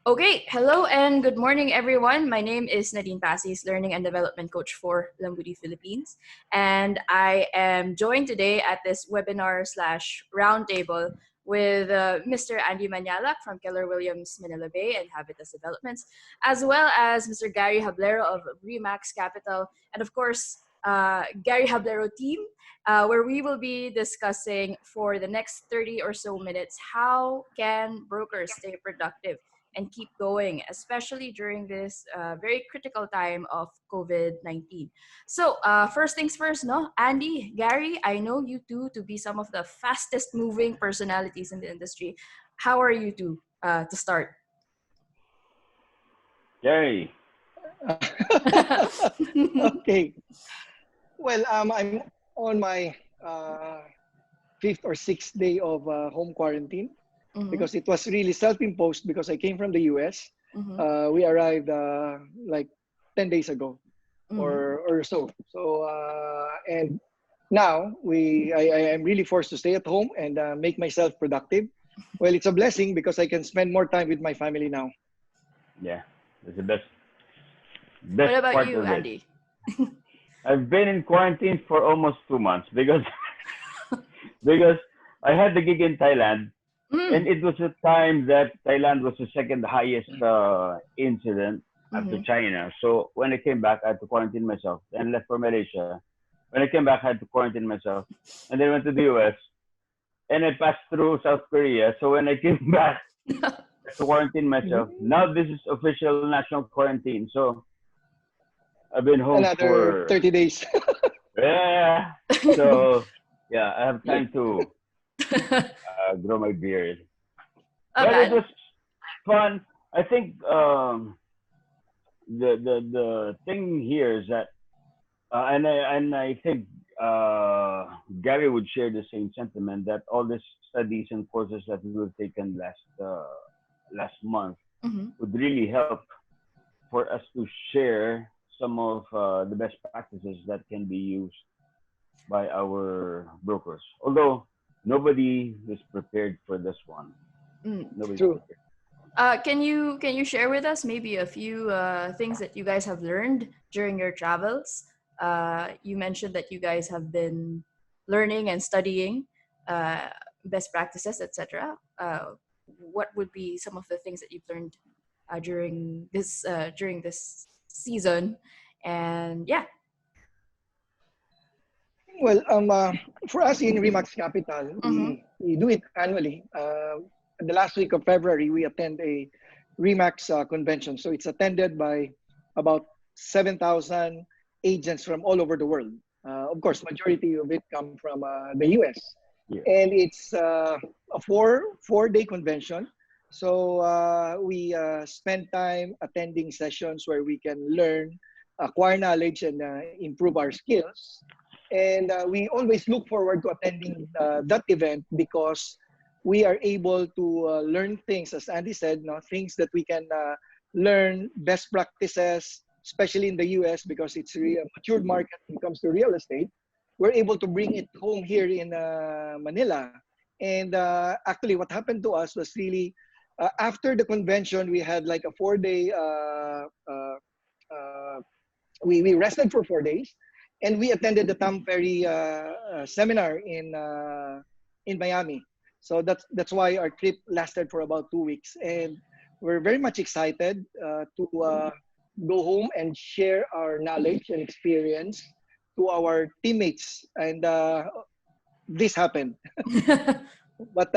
Okay, hello and good morning, everyone. My name is Nadine Pasis, Learning and Development Coach for Lamudi, Philippines. And I am joined today at this webinar slash roundtable with Mr. Andy Mañalac from Keller Williams, Manila Bay and Havitas Developments, as well as Mr. Gary Hablero of Remax Capital, and of course, Gary Hablero Team, where we will be discussing for the next 30 or so minutes how can brokers stay productive and keep going, especially during this very critical time of COVID-19. So first things first, no? Andy, Gary, I know you two to be some of the fastest moving personalities in the industry. How are you two to start? Gary. Okay. Well, I'm on my fifth or sixth day of home quarantine because it was really self-imposed because I came from the US. We arrived like 10 days ago or so. So, and now I am really forced to stay at home and make myself productive. Well, it's a blessing because I can spend more time with my family now. Yeah, it's the best What about part you, of it. Andy? I've been in quarantine for almost 2 months because because I had the gig in Thailand, and it was a time that Thailand was the second highest incident after China. So when I came back, I had to quarantine myself and left for Malaysia. When I came back, I had to quarantine myself, and then went to the US, and I passed through South Korea. So when I came back, I had to quarantine myself. Now this is official national quarantine. So I've been home Another for 30 days. yeah. So yeah, I have time to grow my beard. But it was fun. I think the thing here is that, and I think Gary would share the same sentiment that all these studies and courses that we've taken last month would really help for us to share some of the best practices that can be used by our brokers. Although nobody is prepared for this one. Nobody's True. prepared. Can you share with us maybe a few things that you guys have learned during your travels? You mentioned that you guys have been learning and studying best practices, etc. What would be some of the things that you've learned during this season? And yeah. Well, for us in Remax Capital, we do it annually. The last week of February, we attend a Remax convention. So it's attended by about 7,000 agents from all over the world. Of course, majority of it come from the US. Yeah. And it's a four-day convention. So we spend time attending sessions where we can learn, acquire knowledge, and improve our skills. And we always look forward to attending that event because we are able to learn things, as Andy said, things that we can learn, best practices, especially in the US because it's really a matured market when it comes to real estate. We're able to bring it home here in Manila. And actually what happened to us was really, after the convention, we had like a 4-day, we rested for 4 days. And we attended the Tom Ferry seminar in Miami. So that's why our trip lasted for about 2 weeks. And we're very much excited to go home and share our knowledge and experience to our teammates. And this happened. But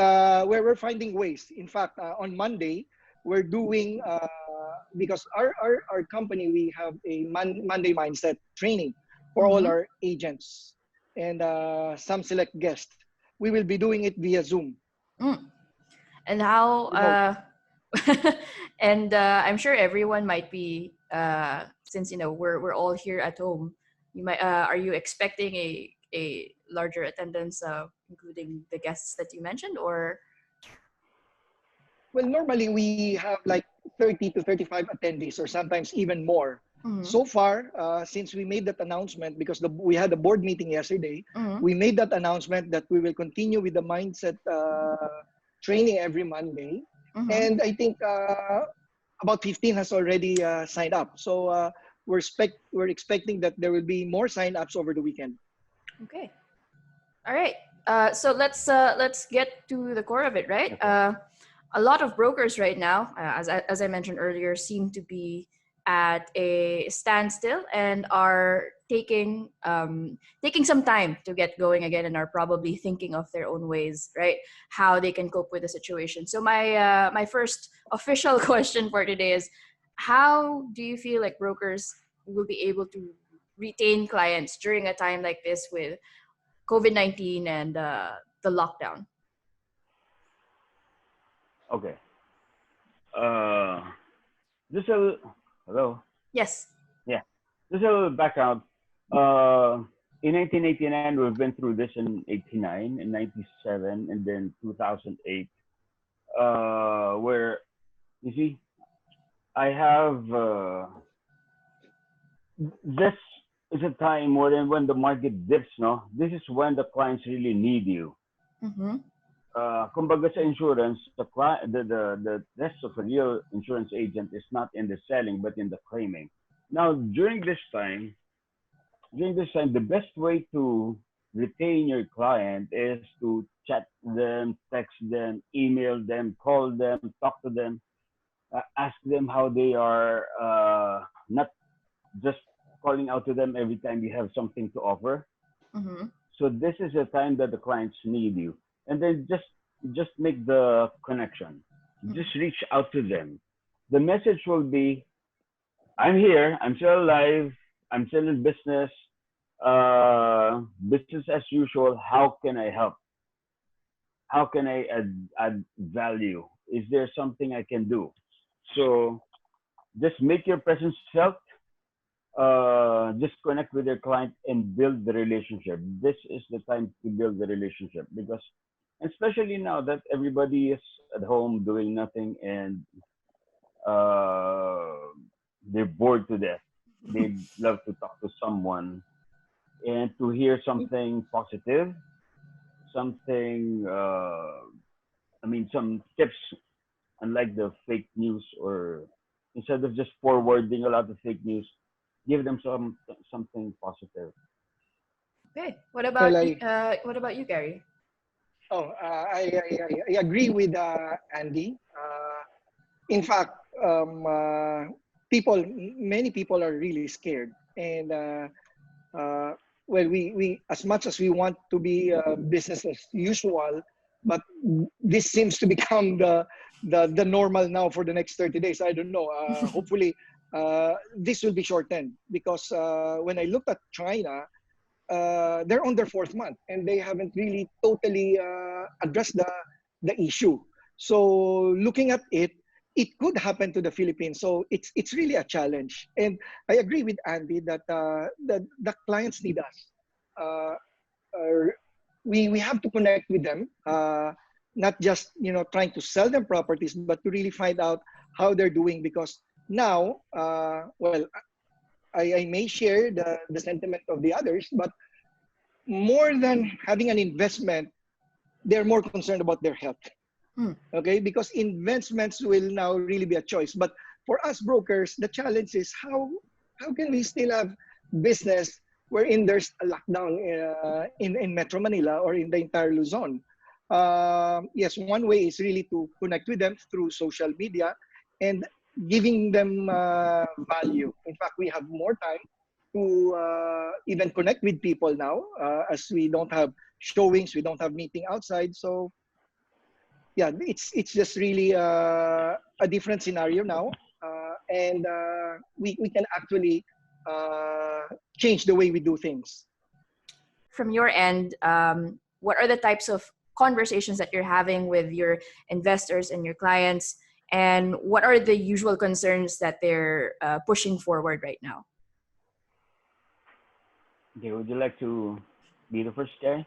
we're finding ways. In fact, on Monday, we're doing, because our company, we have a Monday mindset training for all our agents and some select guests. We will be doing it via Zoom. And how, and I'm sure everyone might be, since, we're all here at home, you might, are you expecting a larger attendance, including the guests that you mentioned, or? Well, normally we have like 30 to 35 attendees or sometimes even more. So far, since we made that announcement, because we had a board meeting yesterday, we made that announcement that we will continue with the mindset training every Monday. And I think about 15 has already signed up. So we're expecting that there will be more sign-ups over the weekend. Okay. All right. So let's get to the core of it, right? Okay. A lot of brokers right now, as I mentioned earlier, seem to be at a standstill and are taking some time to get going again, and are probably thinking of their own ways, right? How they can cope with the situation. So my first official question for today is, how do you feel like brokers will be able to retain clients during a time like this with COVID-19 and the lockdown? Okay. Uh, just a hello. Yes. Yeah. Just a little background. Uh, in 1989, we've been through this in 89, in 97, and then 2008. Where you see, I have this is a time when the market dips. No, this is when the clients really need you. Mm-hmm. Kumbaga sa insurance, the rest of a real insurance agent is not in the selling but in the claiming. Now, the best way to retain your client is to chat them, text them, email them, call them, talk to them, ask them how they are, not just calling out to them every time you have something to offer. Mm-hmm. So this is a time that the clients need you, and then just make the connection. Just reach out to them. The message will be, I'm here. I'm still alive. I'm still in business. Business as usual. How can I help? How can I add value? Is there something I can do? So just make your presence felt. Just connect with your client and build the relationship. This is the time to build the relationship, because especially now that everybody is at home doing nothing, and uh, they're bored to death. They love to talk to someone and to hear something positive, something, some tips, unlike the fake news, or instead of just forwarding a lot of fake news, give them something positive. Okay. Well, I What about you, Gary? oh I agree with Andy. In fact, many people are really scared, and well, we as much as we want to be business as usual, but this seems to become the normal now for the next 30 days. I don't know. Hopefully, this will be shortened, because when I looked at China, they're on their fourth month and they haven't really totally addressed the issue. So looking at it, it could happen to the Philippines. So it's really a challenge. And I agree with Andy that the clients need us. Uh, uh, we have to connect with them, not just trying to sell them properties, but to really find out how they're doing. Because now, well, I may share the sentiment of the others, but more than having an investment, they're more concerned about their health. Hmm. Okay, because investments will now really be a choice. But for us brokers, the challenge is how can we still have business wherein there's a lockdown in Metro Manila or in the entire Luzon. Yes, one way is really to connect with them through social media and giving them value. In fact, we have more time to even connect with people now, as we don't have showings, we don't have meeting outside. So yeah, it's just really a different scenario now, and we can actually change the way we do things. From your end, what are the types of conversations that you're having with your investors and your clients, and what are the usual concerns that they're pushing forward right now? Okay, would you like to be the first guy?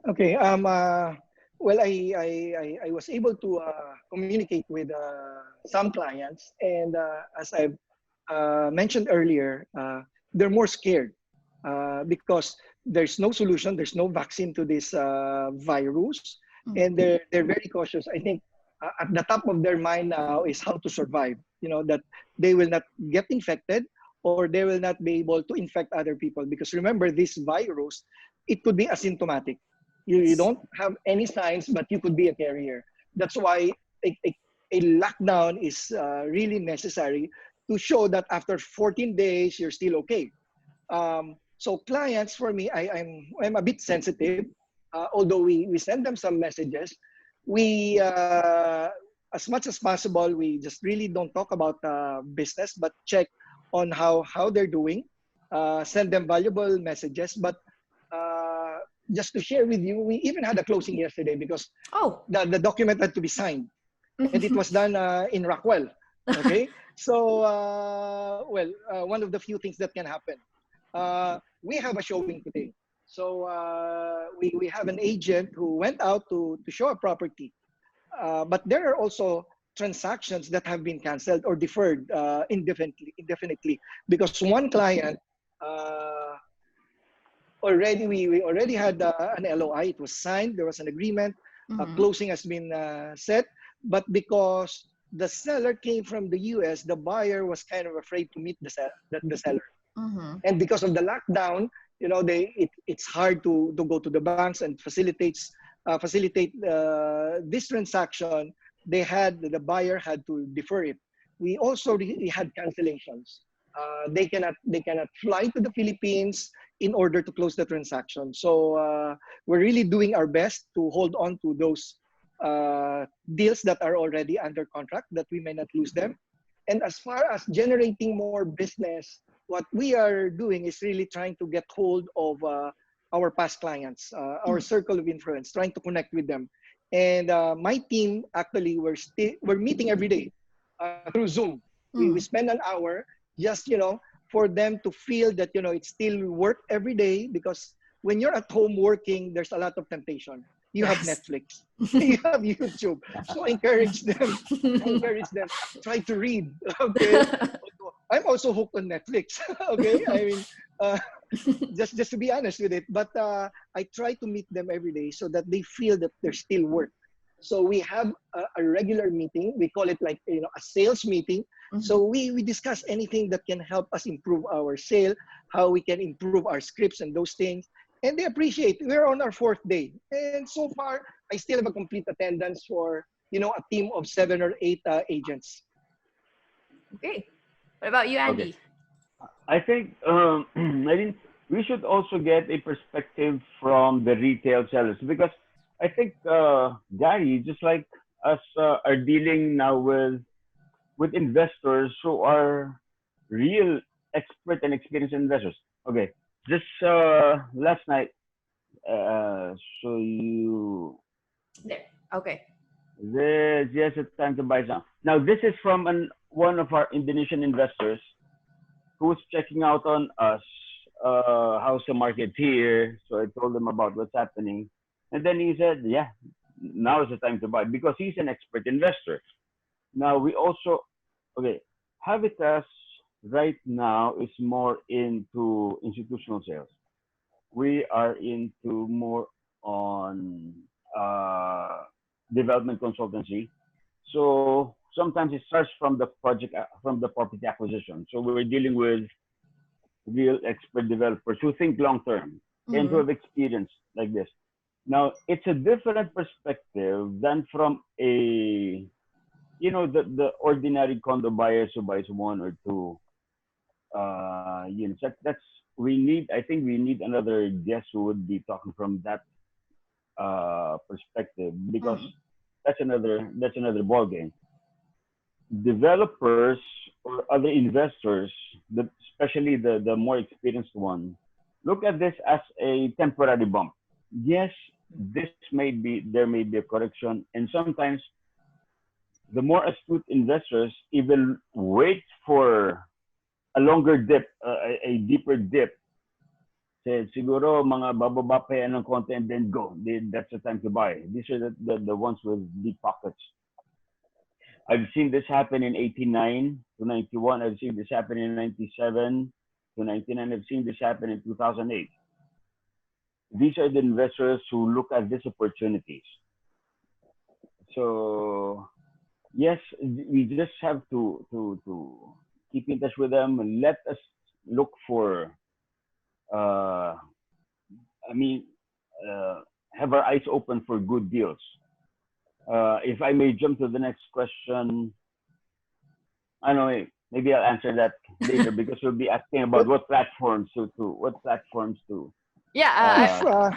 Okay. Well, I was able to communicate with some clients, and as I've mentioned earlier, they're more scared because there's no solution, there's no vaccine to this virus, and they're very cautious. I think at the top of their mind now is how to survive. That they will not get infected or they will not be able to infect other people. Because remember, this virus, it could be asymptomatic. You don't have any signs, but you could be a carrier. That's why a lockdown is really necessary to show that after 14 days, you're still okay. So clients, for me, I'm a bit sensitive. Although we send them some messages, we as much as possible we just really don't talk about business, but check on how they're doing. Send them valuable messages, but uh, just to share with you, we even had a closing yesterday because the document had to be signed, and it was done in Rockwell. Okay, so one of the few things that can happen. We have a showing today. So we have an agent who went out to show a property. But there are also transactions that have been canceled or deferred indefinitely because one client already we already had an LOI. It was signed. There was an agreement. Closing has been set. But because the seller came from the US, the buyer was kind of afraid to meet the seller. And because of the lockdown, it's hard to go to the banks and facilitate this transaction. The buyer had to defer it. We also had cancellations. They cannot fly to the Philippines in order to close the transaction. So we're really doing our best to hold on to those deals that are already under contract, that we may not lose them. And as far as generating more business, what we are doing is really trying to get hold of our past clients, our circle of influence, trying to connect with them. And my team, actually, we're meeting every day through Zoom. We spend an hour just, for them to feel that, it's still work every day, because when you're at home working, there's a lot of temptation. You have Netflix, you have YouTube. So encourage them, try to read. Okay. I'm also hooked on Netflix. Okay. I mean, just to be honest with it, but I try to meet them every day so that they feel that there's still work. So we have a regular meeting. We call it like, a sales meeting. So we discuss anything that can help us improve our sale, how we can improve our scripts and those things. And they appreciate. We're on our 4th day. And so far, I still have a complete attendance for, a team of 7 or 8 agents. Okay. What about you, Andy? Okay. I think we should also get a perspective from the retail sellers, because I think Gary, just like us, are dealing now with investors who are real expert and experienced investors. Okay, just last night, so you There. Okay. there's just a time to buy some. Now this is from one of our Indonesian investors who's checking out on us. How's the market here? So I told him about what's happening, and then he said, "Yeah, now is the time to buy," because he's an expert investor. Now we also, okay, Havitas right now is more into institutional sales. We are into more on uh, development consultancy. So sometimes it starts from the project, from the property acquisition. So we're dealing with real expert developers who think long term and who have experience like this. Now it's a different perspective than from the ordinary condo buyers who buys 1 or 2 units. That's we need. I think we need another guest who would be talking from that perspective, because that's another ball game. Developers or other investors, especially the more experienced one, look at this as a temporary bump. Yes, there may be a correction, and sometimes the more astute investors even wait for a longer dip, a deeper dip. Say, siguro mga bababa pa yan ng konti and then go. That's the time to buy. These are the ones with deep pockets. I've seen this happen in 89 to 91. I've seen this happen in 97 to 99. I've seen this happen in 2008. These are the investors who look at these opportunities. So yes, we just have to keep in touch with them and let us look for uh I mean uh have our eyes open for good deals. If I may jump to the next question, I don't know, maybe I'll answer that later because we'll be asking about Well, what platforms to what platforms to Yeah. if uh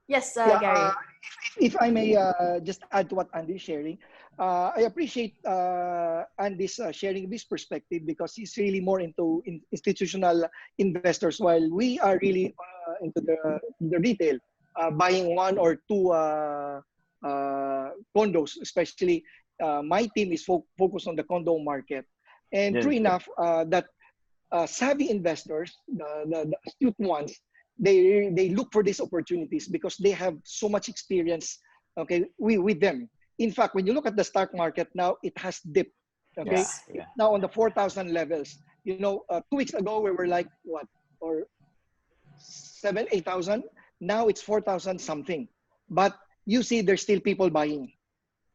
Yes, yeah, Gary. if I may just add to what Andy is sharing, I appreciate Andy's sharing this perspective because he's really more into institutional investors, while we are really into the retail, buying one or two condos. Especially, my team is focused on the condo market, and yes, true enough that savvy investors, the astute ones, they look for these opportunities because they have so much experience. Okay, with them. In fact, when you look at the stock market now, it has dipped. Okay, yeah, Yes. yeah, it's now on the 4,000 levels. 2 weeks ago we were like what, or 8,000. Now it's 4,000 something. But you see, there's still people buying.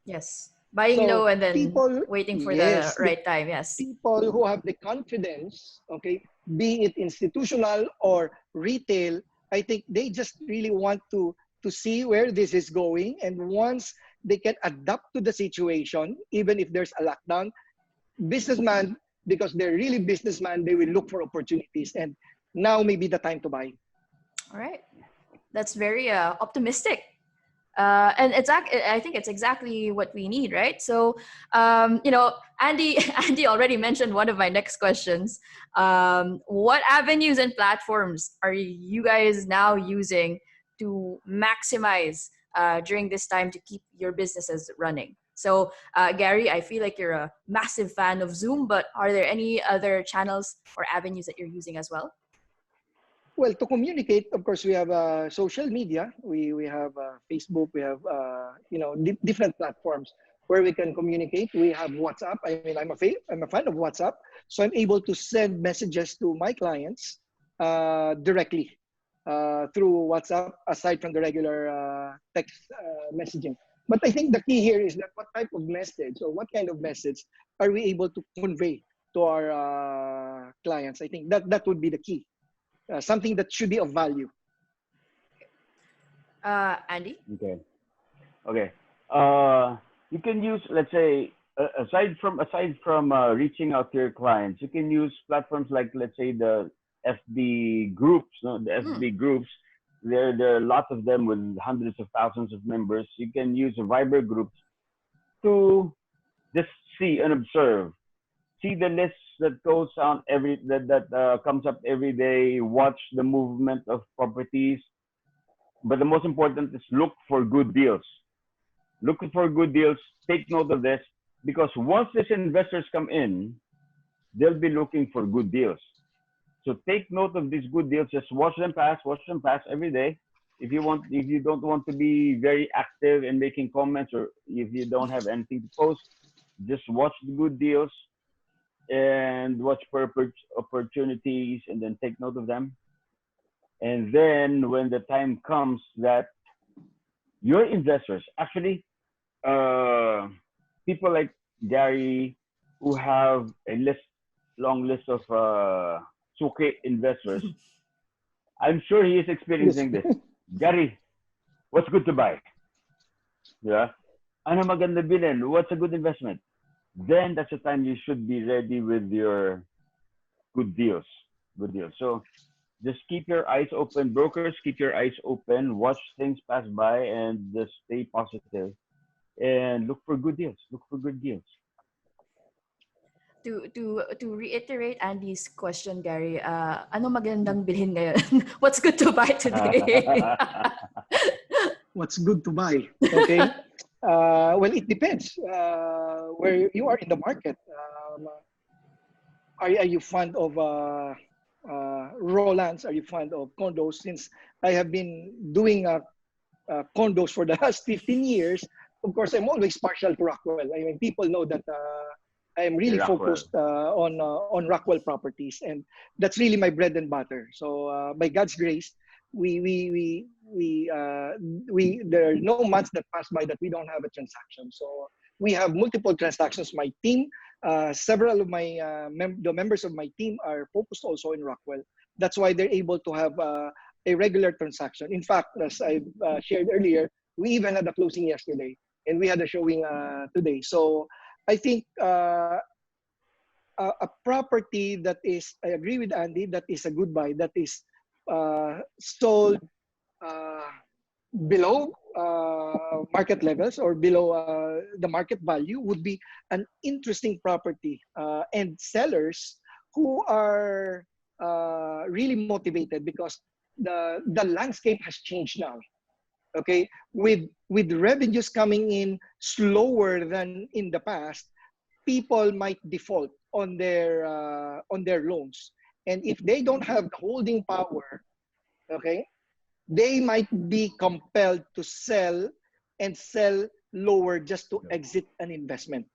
Yes. Buying low So and then people, waiting for the yes, the right time. Yes. people who have the confidence, okay, be it institutional or retail, I think they just really want to see where this is going. And once they can adapt to the situation, even if there's a lockdown, businessman, because they're really businessman, they will look for opportunities. And now may be the time to buy. All right. That's very optimistic. And I think it's exactly what we need, right? So, Andy, Andy already mentioned one of my next questions. What avenues and platforms are you guys now using to maximize during this time to keep your businesses running? So, Gary, I feel like you're a massive fan of Zoom, but are there any other channels or avenues that you're using as well? Well, to communicate, of course, we have social media. We have Facebook. We have different platforms where we can communicate. We have WhatsApp. I mean, I'm a fan of WhatsApp, so I'm able to send messages to my clients directly through WhatsApp, aside from the regular text messaging. But I think the key here is that what type of message or what kind of message are we able to convey to our clients? I think that would be the key. Something that should be of value. Andy? okay, okay. You can use, let's say, aside from reaching out to your clients, you can use platforms like, let's say, the FB groups. No, the Hmm. FB groups. There are lots of them with hundreds of thousands of members. You can use Viber groups to just see and observe, see the list that goes on that comes up every day, watch the movement of properties. But the most important is look for good deals. Look for good deals. Take note of this because once these investors come in, they'll be looking for good deals. So take note of these good deals. Just watch them pass every day. If you don't want to be very active in making comments, or if you don't have anything to post, just watch the good deals and watch for opportunities, and then take note of them. And then when the time comes that your investors, actually, uh, people like Gary, who have a long list of suki investors, I'm sure he is Yes. experiencing this. Gary, what's good to buy? Yeah. Ano maganda bilhin? What's a good investment? Then that's the time you should be ready with your good deals. Good deals. So just keep your eyes open. Brokers, keep your eyes open. Watch things pass by and just stay positive and look for good deals. Look for good deals. To reiterate Andy's question, Gary, ano magandang bilhin ngayon? What's good to buy today? What's good to buy? Okay. Well, it depends where you are in the market. Are you fond of Rolands? Are you fond of condos? Since I have been doing condos for the last 15 years, of course, I'm always partial to Rockwell. I mean, people know that I'm really Rockwell. focused on Rockwell properties, and that's really my bread and butter. So, by God's grace, we we we we there are no months that pass by that we don't have a transaction. So we have multiple transactions. My team, several of my the members of my team are focused also in Rockwell. That's why they're able to have a regular transaction. In fact, as I shared earlier, we even had a closing yesterday, and we had a showing today. So I think a property that is, I agree with Andy, that is a good buy, that is sold uh, below market levels or below the market value would be an interesting property. And sellers who are really motivated because the landscape has changed now. Okay, with revenues coming in slower than in the past, people might default on their loans, and if they don't have the holding power, okay, they might be compelled to sell and sell lower just to exit an investment.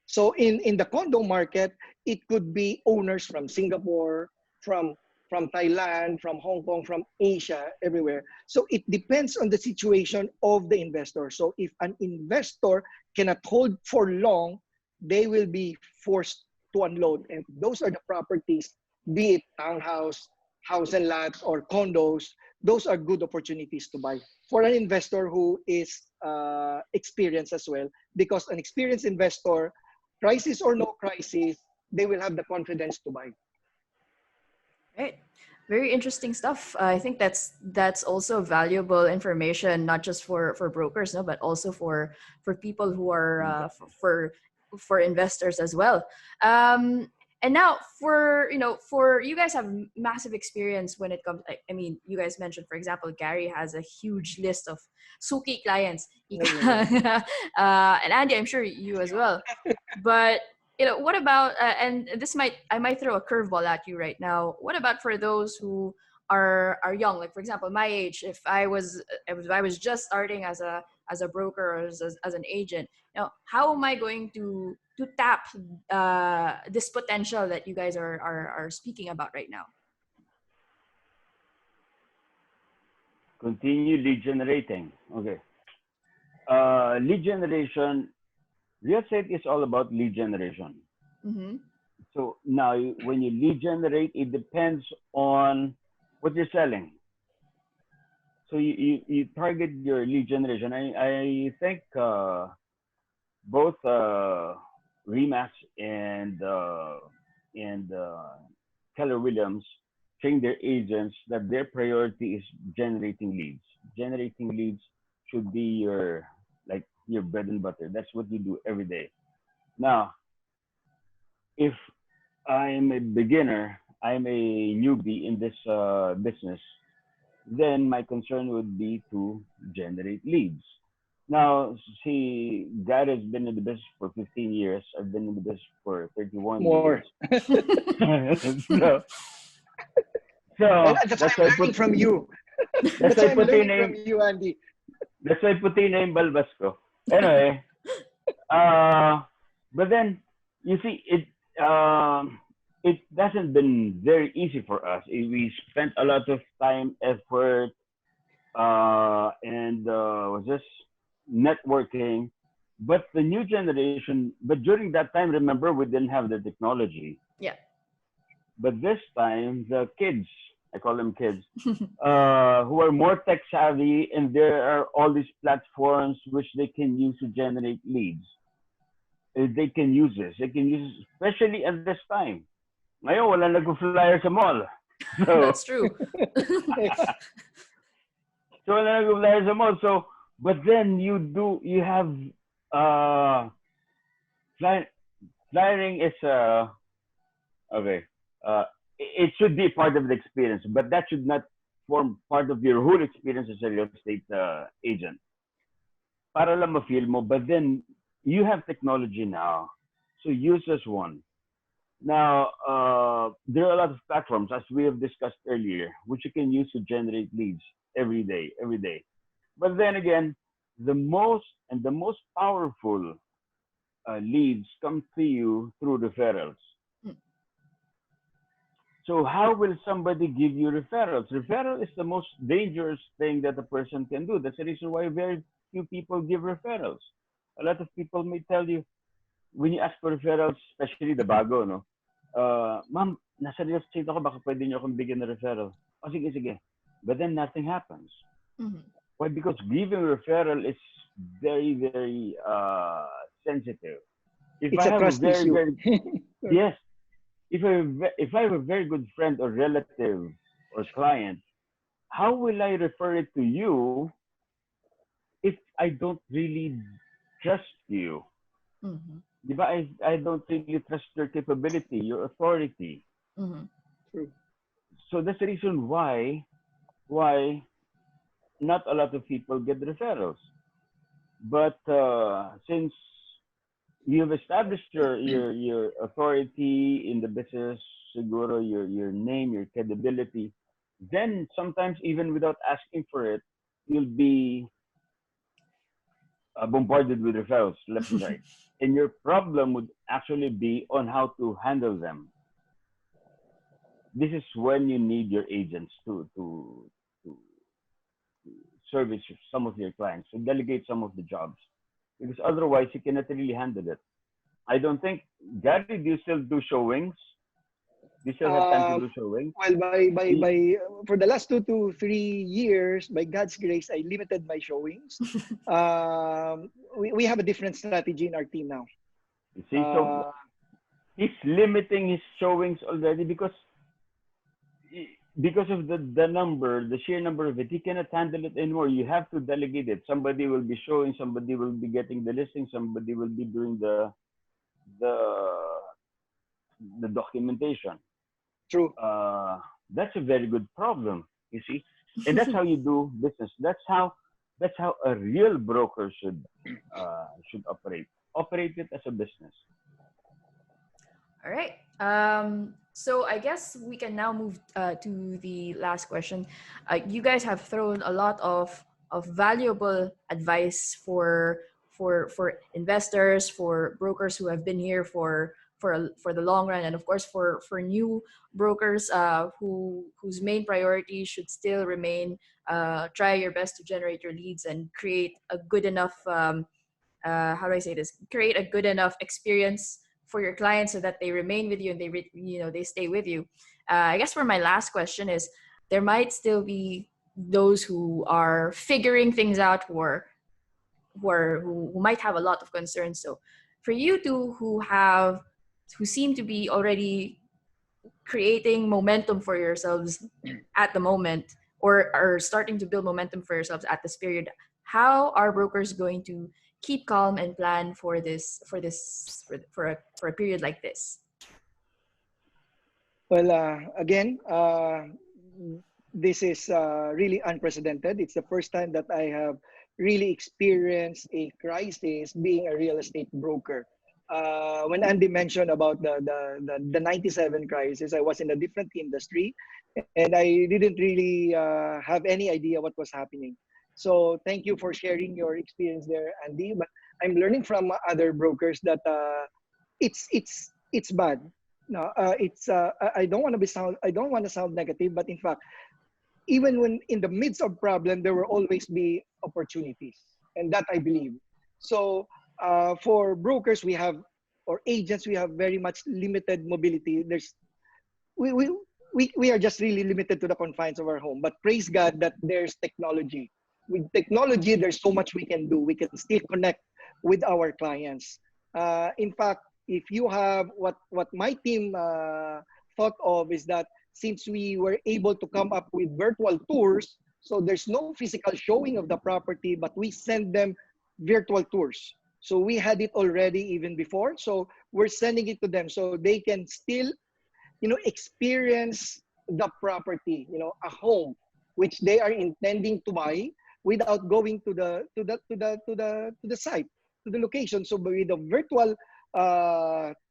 So in the condo market, it could be owners from Singapore, from Thailand, from Hong Kong, from Asia, everywhere. So it depends on the situation of the investor. So if an investor cannot hold for long, they will be forced to unload. And those are the properties, be it townhouse, house and lots, or condos. Those are good opportunities to buy for an investor who is experienced as well. Because an experienced investor, crisis or no crisis, they will have the confidence to buy. Right. Very interesting stuff. I think that's also valuable information, not just for brokers, no, but also for people who are for investors as well. And now for for you guys have massive experience when it comes. I mean, you guys mentioned, for example, Gary has a huge list of Suki clients, and Andy, I'm sure you as well. But what about and this might I might throw a curveball at you right now. What about for those who are young, like for example my age? If I was just starting as a broker or as an agent, how am I going to tap this potential that you guys are speaking about right now? Continue lead generating. Okay. Lead generation. Real estate is all about lead generation. Mm-hmm. So now, when you lead generate, it depends on what you're selling. So you target your lead generation. I think both Remax and Keller Williams train their agents that their priority is generating leads. Generating leads should be your bread and butter. That's what you do every day. Now, if I'm a beginner, I'm a newbie in this business, then my concern would be to generate leads. Now, see, Dad has been in the business for 15 years. I've been in the business for 31 More. years. so, so That's why that's I'm why I learning put from you. that's That's why why I I'm put the learning from name you, Andy. that's why I put the name Balbasco. Anyway, uh, but then you see it hasn't been very easy for us. We spent a lot of time, effort, and was just networking. But the new generation, but during that time, remember, we didn't have the technology. Yeah. But this time, the kids, I call them kids, who are more tech savvy, and there are all these platforms which they can use to generate leads. They can use this. They can use this, especially at this time. Ngayon, wala nag-flyer sa mall. So, That's true. so wala nag-flyer sa mall. So, but then you have, uh, flyering is, okay, it should be part of the experience, but that should not form part of your whole experience as a real estate agent. Para lang ma-feel mo, but then you have technology now, so use this one. Now, there are a lot of platforms, as we have discussed earlier, which you can use to generate leads every day. But then again, the most powerful leads come to you through referrals. Mm. So how will somebody give you referrals? Referral is the most dangerous thing that a person can do. That's the reason why very few people give referrals. A lot of people may tell you, when you ask for referrals, especially the bago, no? Ma'am, nasa real estate ako, baka pwede niyo akong bigyan ng referral. Oh, sige, sige. But then nothing happens. Mm-hmm. Why? Because giving referral is very, very sensitive. If It's I a have a trust very, issue. very, yes, if I have a very good friend or relative or client, how will I refer it to you if I don't really trust you? Mm-hmm. Di ba? I don't really trust your capability, your authority. Mm-hmm. True. So that's the reason why not a lot of people get referrals. But since you have established your authority in the business, siguro your name, your credibility, then sometimes even without asking for it, you'll be bombarded with referrals left and right. And your problem would actually be on how to handle them. This is when you need your agents to service some of your clients, to delegate some of the jobs, because otherwise you cannot really handle it. I don't think, Gary, do you still do showings? Do you still have time to Um, do showings? well, for the last 2 to 3 years, by God's grace, I limited my showings. We have a different strategy in our team now. You see, so Uh, he's limiting his showings already because of the sheer number of it. He cannot handle it anymore. You have to delegate it. Somebody will be showing, somebody will be getting the listing, somebody will be doing the the documentation. True. That's a very good problem, you see, and that's how you do business. That's how a real broker should operate. Operate it as a business. All right. So I guess we can now move to the last question. You guys have thrown a lot of valuable advice for investors, for brokers who have been here for the long run, and of course for new brokers whose main priority should still remain try your best to generate your leads and create a good enough how do I say this? Create a good enough experience for your clients so that they remain with you and they stay with you. I guess for my last question is, there might still be those who are figuring things out who might have a lot of concerns. So for you two who seem to be already creating momentum for yourselves at the moment, or are starting to build momentum for yourselves at this period, how are brokers going to keep calm and plan for a period like this? Well, again, this is really unprecedented. It's the first time that I have really experienced a crisis being a real estate broker. When Andy mentioned about the 97 crisis, I was in a different industry and I didn't really have any idea what was happening. So thank you for sharing your experience there, Andy. But I'm learning from other brokers that it's bad. No, it's I don't want to be sound. I don't want to sound negative, but in fact, even when in the midst of problem, there will always be opportunities, and that I believe. So for brokers, we have or agents, we have very much limited mobility. We, we we are just really limited to the confines of our home. But praise God that there's technology. With technology, there's so much we can do. We can still connect with our clients. In fact, if you have what my team thought of is that since we were able to come up with virtual tours, so there's no physical showing of the property, but we send them virtual tours. So we had it already even before. So we're sending it to them so they can still experience the property, a home which they are intending to buy without going to the site, to the location. So with a virtual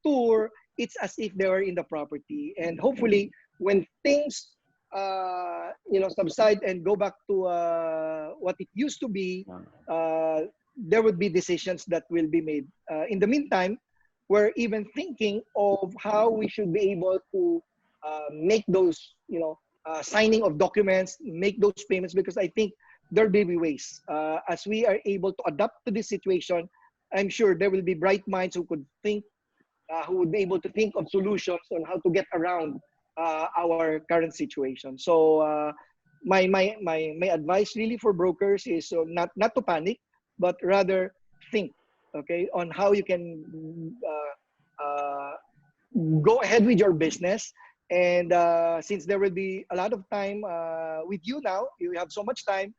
tour, it's as if they were in the property. And hopefully when things subside and go back to what it used to be, there would be decisions that will be made. In the meantime, we're even thinking of how we should be able to make those, signing of documents, make those payments, because I think there'll be ways. As we are able to adapt to this situation, I'm sure there will be bright minds who could think, who would be able to think of solutions on how to get around our current situation. So my advice really for brokers is not to panic, but rather think, okay, on how you can go ahead with your business. And since there will be a lot of time with you now, you have so much time.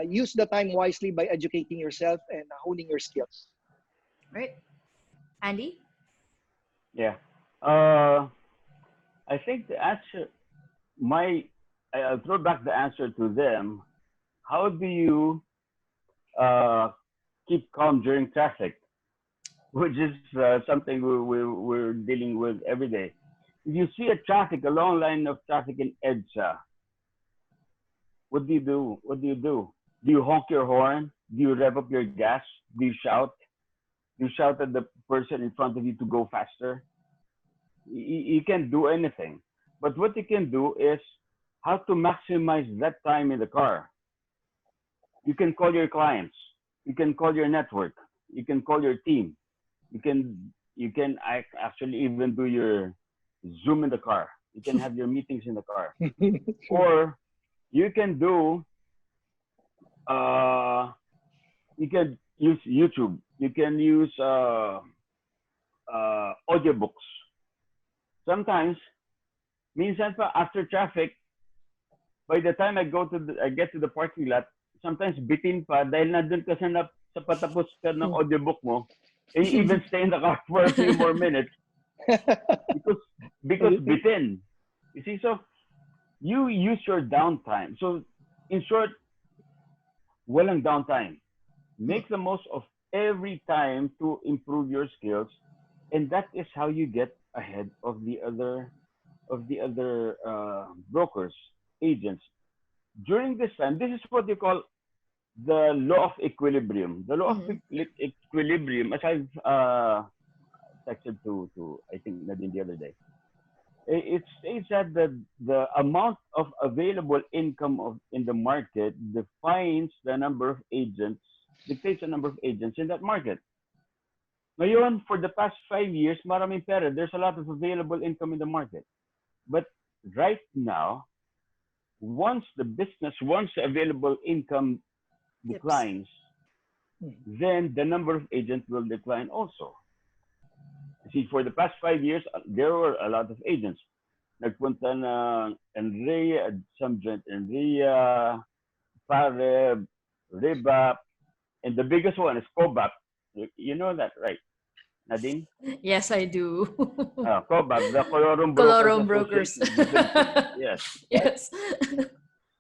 Use the time wisely by educating yourself and honing your skills. Right. Andy? Yeah. I think the answer, my, I'll throw back the answer to them. How do you uh, keep calm during traffic? Which is something we're dealing with every day. If you see a long line of traffic in EDSA, what do you do? What do you do? Do you honk your horn? Do you rev up your gas? Do you shout? Do you shout at the person in front of you to go faster? You can't do anything. But what you can do is how to maximize that time in the car. You can call your clients. You can call your network. You can call your team. You can actually even do your Zoom in the car. You can have your meetings in the car, or you can do you can use YouTube. You can use audiobooks. Sometimes, minsan pa after traffic, by the time I get to the parking lot, sometimes bitin pa dahil nandun ka sa patapos ka ng audiobook mo, and you even stay in the car for a few more minutes because bitin. You see, so you use your downtime. So in short, walang downtime. Make the most of every time to improve your skills, and that is how you get ahead of the other brokers, agents. During this time, this is what you call the law of equilibrium. The law of Mhm. equilibrium, as I've texted to I think Nadine the other day, it states that the amount of available income in the market defines the number of agents, dictates the number of agents in that market. Ngayon, for the past 5 years, maraming pera. There's a lot of available income in the market. But right now, once the available income Yips. declines, then the number of agents will decline also. See, for the past 5 years, there were a lot of agents. Nagpunta na Enria, some joint Enria, Pareb, Rebap, and the biggest one is Cobap. You know that, right, Nadine? Yes, I do. Cobap, the Colorum Brokers Colorum brokers. Association of the Philippines. Yes. Yes.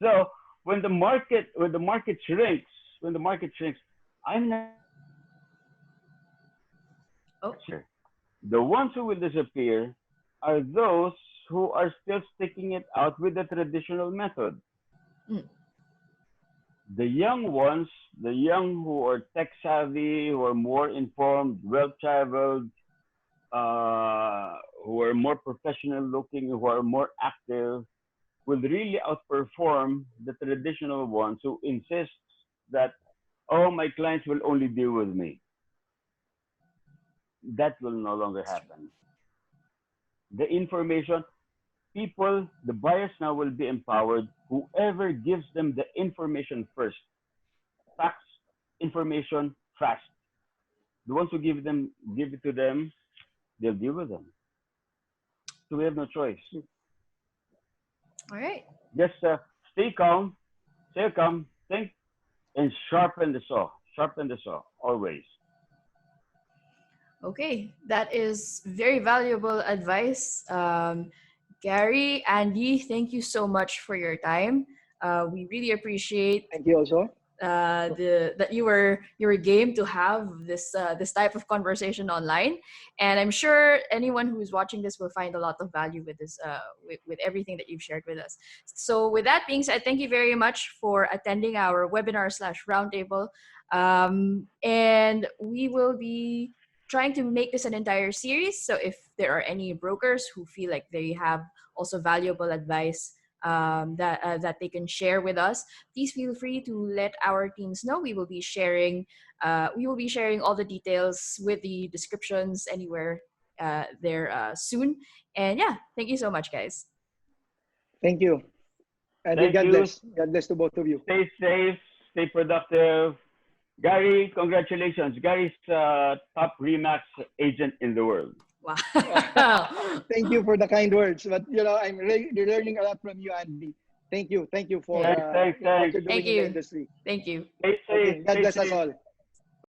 So when the market shrinks, I'm not Oh. sure. The ones who will disappear are those who are still sticking it out with the traditional method. Mm. The young ones, the young who are tech savvy, who are more informed, well traveled, who are more professional looking, who are more active, will really outperform the traditional ones who insist that, oh, my clients will only deal with me. That will no longer happen. The information, the buyers now will be empowered. Whoever gives them the information first, facts, information, fast. The ones who give it to them, they'll deal with them. So we have no choice. All right. Just stay calm, think, and sharpen the saw. Sharpen the saw always. Okay, that is very valuable advice. Gary, Andy, thank you so much for your time. We really appreciate Thank you also. that you were game to have this type of conversation online, and I'm sure anyone who's watching this will find a lot of value with this with everything that you've shared with us. So with that being said, thank you very much for attending our webinar slash roundtable, and we will be trying to make this an entire series. So if there are any brokers who feel like they have also valuable advice that they can share with us, please feel free to let our teams know. We will be sharing We will be sharing all the details with the descriptions anywhere there soon. And yeah, thank you so much, guys. Thank you. And Thank God you. bless. God bless to both of you. Stay safe. Stay productive. Gary, congratulations. Gary's top Remax agent in the world. Wow. Thank you for the kind words. But I'm really learning a lot from you, Andy. Thank you. Thank you for Thanks. what you're Thank doing in the you. industry. Thank you. Stay safe. Okay. God Stay bless us safe. all.